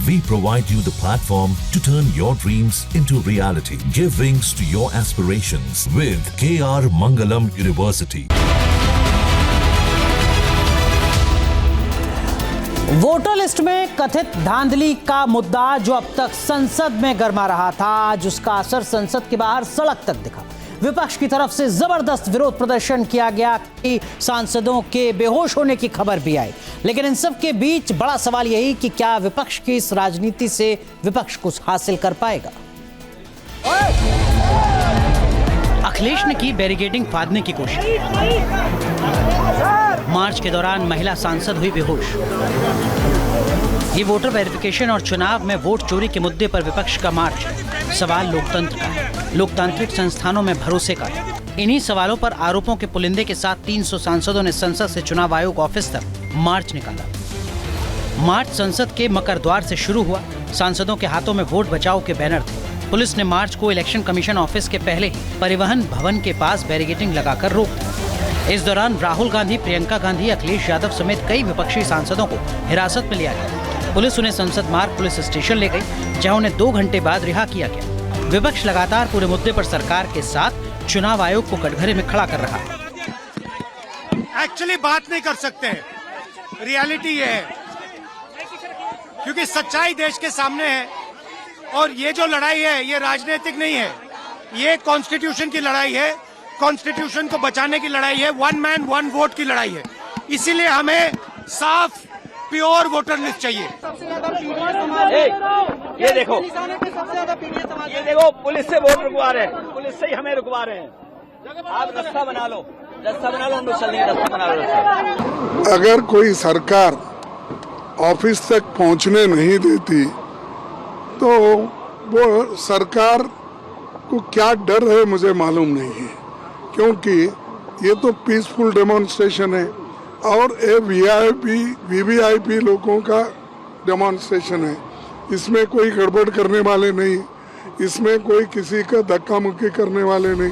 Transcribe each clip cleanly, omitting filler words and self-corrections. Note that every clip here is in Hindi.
We provide you the platform to turn your dreams into reality. Give wings to your aspirations with KR Mangalam University. Voter list में कथित धांधली का मुद्दा जो अब तक संसद में गरमा रहा था, आज उसका असर संसद के बाहर सड़क तक दिखा। विपक्ष की तरफ से जबरदस्त विरोध प्रदर्शन किया गया कि सांसदों के बेहोश होने की खबर भी आई। लेकिन इन सब के बीच बड़ा सवाल यही कि क्या विपक्ष की इस राजनीति से विपक्ष कुछ हासिल कर पाएगा। अखिलेश ने की बैरिकेडिंग फाड़ने की कोशिश। मार्च के दौरान महिला सांसद हुई बेहोश। ये वोटर वेरिफिकेशन और चुनाव में वोट चोरी के मुद्दे पर विपक्ष का मार्च है। सवाल लोकतंत्र का है, लोकतांत्रिक संस्थानों में भरोसे का है। इन्हीं सवालों पर आरोपों के पुलिंदे के साथ 300 सांसदों ने संसद से चुनाव आयोग ऑफिस तक मार्च निकाला। मार्च संसद के मकर द्वार से शुरू हुआ। सांसदों के हाथों में वोट बचाओ के बैनर थे। पुलिस ने मार्च को इलेक्शन कमीशन ऑफिस के पहले ही परिवहन भवन के पास बैरिकेडिंग लगाकर रोक दिया। इस दौरान राहुल गांधी, प्रियंका गांधी, अखिलेश यादव समेत कई विपक्षी सांसदों को हिरासत में लिया गया। पुलिस उन्हें संसद मार्ग पुलिस स्टेशन ले गई, जहां उन्हें 2 घंटे बाद रिहा किया गया। विपक्ष लगातार पूरे मुद्दे पर सरकार के साथ चुनाव आयोग को कटघरे में खड़ा कर रहा है। एक्चुअली बात नहीं कर सकते, रियलिटी ये है, क्योंकि सच्चाई देश के सामने है और ये जो लड़ाई है ये राजनीतिक नहीं है, ये कॉन्स्टिट्यूशन की लड़ाई है। कॉन्स्टिट्यूशन को बचाने की लड़ाई है, 1 मैन 1 वोट की लड़ाई है। इसीलिए हमें साफ प्योर वोटर लिस्ट चाहिए। ये देखो पुलिस से वोट रुकवा रहे हैं, पुलिस से ही हमें रुकवा रहे हैं। आप रास्ता बना लो, हम लोग चलेंगे, रास्ता बना लो। अगर कोई सरकार ऑफिस तक पहुंचने नहीं देती तो वो सरकार को क्या डर है मुझे मालूम नहीं है, क्योंकि ये तो पीसफुल डेमोन्स्ट्रेशन है और ये वीवीआईपी लोगों का डेमोन्स्ट्रेशन है। इसमें कोई गड़बड़ करने वाले नहीं, इसमें कोई किसी का धक्का मुक्की करने वाले नहीं।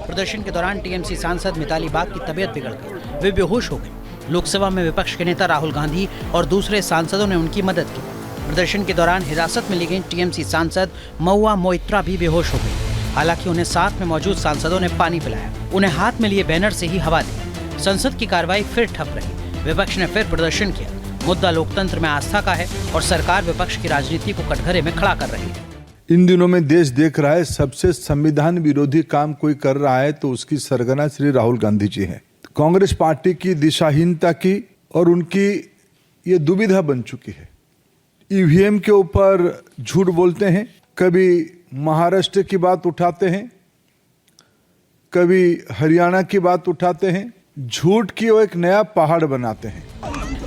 प्रदर्शन के दौरान टीएमसी सांसद मिताली बाग की तबीयत बिगड़ गई, वे बेहोश हो गए। लोकसभा में विपक्ष के नेता राहुल गांधी और दूसरे सांसदों ने उनकी मदद की। प्रदर्शन के दौरान हिरासत में ली गई टीएमसी सांसद महुआ मोइत्रा भी बेहोश हो गई। हालांकि उन्हें साथ में मौजूद सांसदों ने पानी पिलाया, उन्हें हाथ में लिए बैनर से ही हवा दी। संसद की कार्रवाई फिर ठप रही। विपक्ष ने फिर प्रदर्शन किया। मुद्दा लोकतंत्र में आस्था का है और सरकार विपक्ष की राजनीति को कटघरे में खड़ा कर रही है। इन दिनों में देश देख रहा है, सबसे संविधान विरोधी काम कोई कर रहा है तो उसकी सरगना श्री राहुल गांधी जी है। कांग्रेस पार्टी की दिशाहीनता की और उनकी ये दुविधा बन चुकी है। ईवीएम के ऊपर झूठ बोलते हैं, कभी महाराष्ट्र की बात उठाते हैं, कभी हरियाणा की बात उठाते हैं, झूठ की वो एक नया पहाड़ बनाते हैं।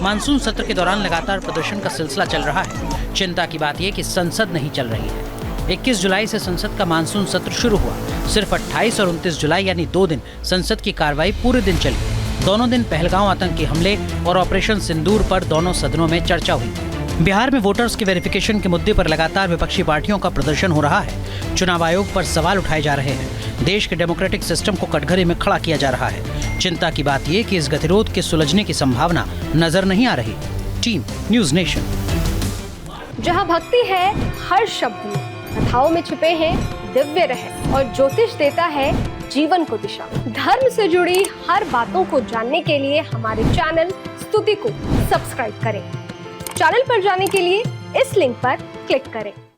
मानसून सत्र के दौरान लगातार प्रदर्शन का सिलसिला चल रहा है। चिंता की बात यह कि संसद नहीं चल रही है। 21 जुलाई से संसद का मानसून सत्र शुरू हुआ। सिर्फ 28 और 29 जुलाई यानी 2 दिन संसद की कार्रवाई पूरे दिन चली। दोनों दिन पहलगांव आतंकी हमले और ऑपरेशन सिंदूर पर दोनों सदनों में चर्चा हुई। बिहार में वोटर्स के वेरिफिकेशन के मुद्दे पर लगातार विपक्षी पार्टियों का प्रदर्शन हो रहा है। चुनाव आयोग पर सवाल उठाए जा रहे हैं। देश के डेमोक्रेटिक सिस्टम को कटघरे में खड़ा किया जा रहा है। चिंता की बात यह कि इस गतिरोध के सुलझने की संभावना नजर नहीं आ रही। Team news nation. जहां भक्ति है हर शब्द में, कथाओं में छुपे हैं दिव्य रहस्य और ज्योतिष देता है जीवन को दिशा। धर्म से जुड़ी हर बातों को जानने के लिए हमारे चैनल स्तुति को सब्सक्राइब करें। चैनल पर जाने के लिए इस लिंक पर क्लिक करें।